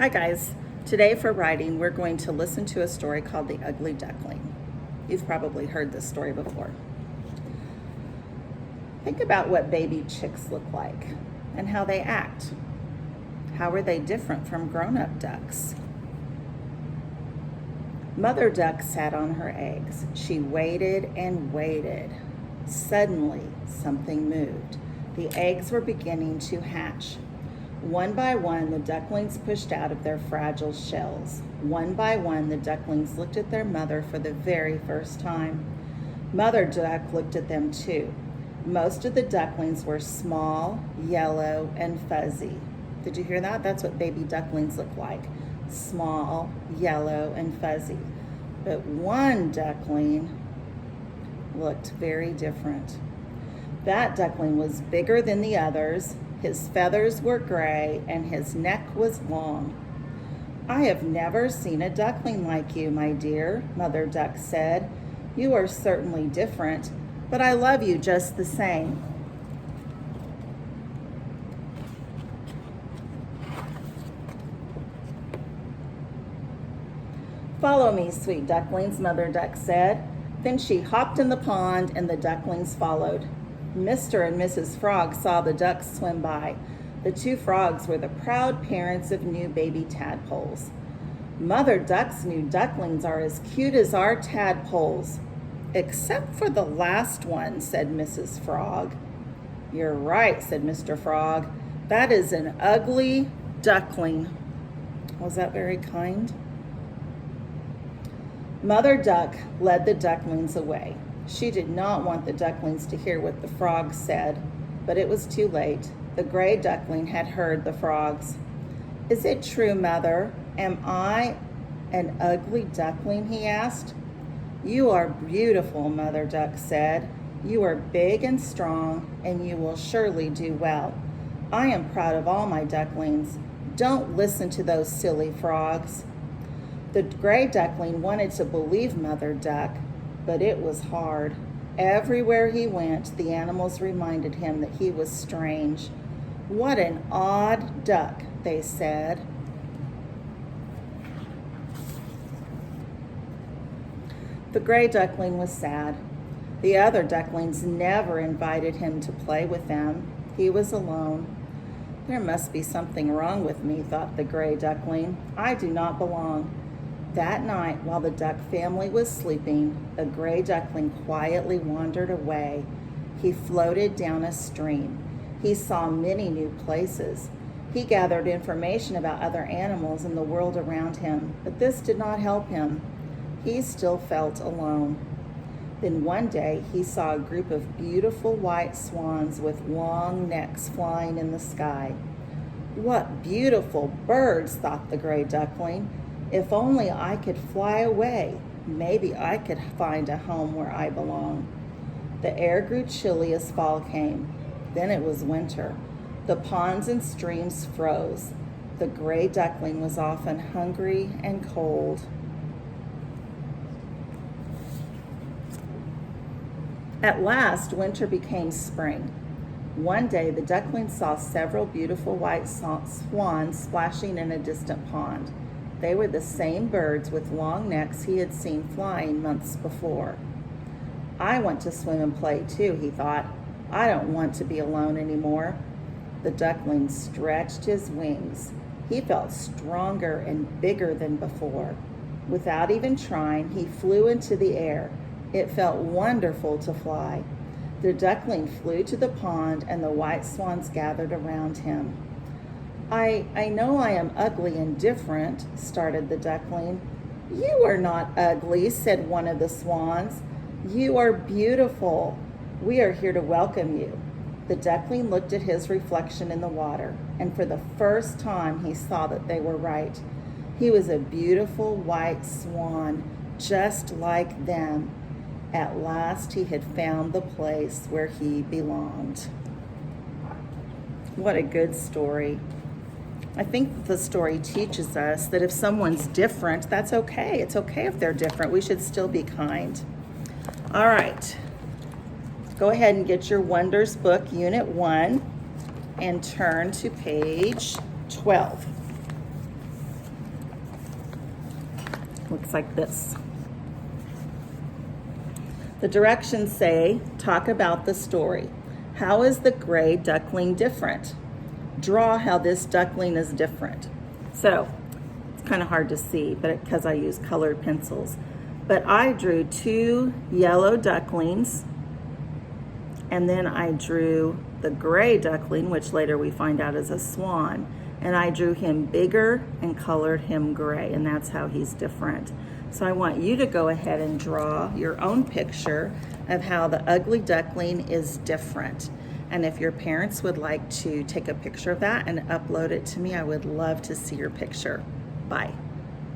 Hi guys, today for writing we're going to listen to a story called The Ugly Duckling. You've probably heard this story before. Think about what baby chicks look like and how they act. How are they different from grown-up ducks? Mother duck sat on her eggs. She waited and waited. Suddenly, something moved. The eggs were beginning to hatch. One by one, the ducklings pushed out of their fragile shells. One by one, the ducklings looked at their mother for the very first time. Mother duck looked at them too. Most of the ducklings were small, yellow, and fuzzy. Did you hear that? That's what baby ducklings look like. Small, yellow, and fuzzy. But one duckling looked very different. That duckling was bigger than the others. His feathers were gray and his neck was long. "I have never seen a duckling like you, my dear," Mother Duck said. "You are certainly different, but I love you just the same." "Follow me, sweet ducklings," Mother Duck said. Then she hopped in the pond and the ducklings followed. Mr. and Mrs. Frog saw the ducks swim by. The two frogs were the proud parents of new baby tadpoles. "Mother Duck's new ducklings are as cute as our tadpoles." "Except for the last one," said Mrs. Frog. "You're right," said Mr. Frog. "That is an ugly duckling." Was that very kind? Mother Duck led the ducklings away. She did not want the ducklings to hear what the frogs said, but it was too late. The gray duckling had heard the frogs. "Is it true, Mother? Am I an ugly duckling?" he asked. "You are beautiful," Mother Duck said. "You are big and strong, and you will surely do well. I am proud of all my ducklings. Don't listen to those silly frogs." The gray duckling wanted to believe Mother Duck, but it was hard. Everywhere he went, the animals reminded him that he was strange. "What an odd duck," they said. The gray duckling was sad. The other ducklings never invited him to play with them. He was alone. "There must be something wrong with me," thought the gray duckling. "I do not belong." That night, while the duck family was sleeping, a gray duckling quietly wandered away. He floated down a stream. He saw many new places. He gathered information about other animals in the world around him, but this did not help him. He still felt alone. Then one day, he saw a group of beautiful white swans with long necks flying in the sky. "What beautiful birds," thought the gray duckling. "If only I could fly away, maybe I could find a home where I belong." The air grew chilly as fall came. Then it was winter. The ponds and streams froze. The gray duckling was often hungry and cold. At last, winter became spring. One day, the duckling saw several beautiful white swans splashing in a distant pond. They were the same birds with long necks he had seen flying months before. "I want to swim and play too," he thought. "I don't want to be alone anymore." The duckling stretched his wings. He felt stronger and bigger than before. Without even trying, he flew into the air. It felt wonderful to fly. The duckling flew to the pond and the white swans gathered around him. I know I am ugly and different," started the duckling. "You are not ugly," said one of the swans. "You are beautiful. We are here to welcome you." The duckling looked at his reflection in the water, and for the first time he saw that they were right. He was a beautiful white swan, just like them. At last he had found the place where he belonged. What a good story. I think the story teaches us that if someone's different, that's okay. It's okay if they're different. We should still be kind. All right. Go ahead and get your Wonders book, Unit 1, and turn to page 12. Looks like this. The directions say, talk about the story. How is the gray duckling different? Draw how this duckling is different. So, it's kind of hard to see, but because I use colored pencils. But I drew 2 yellow ducklings, and then I drew the gray duckling, which later we find out is a swan. And I drew him bigger and colored him gray, and that's how he's different. So I want you to go ahead and draw your own picture of how the ugly duckling is different. And if your parents would like to take a picture of that and upload it to me, I would love to see your picture. Bye.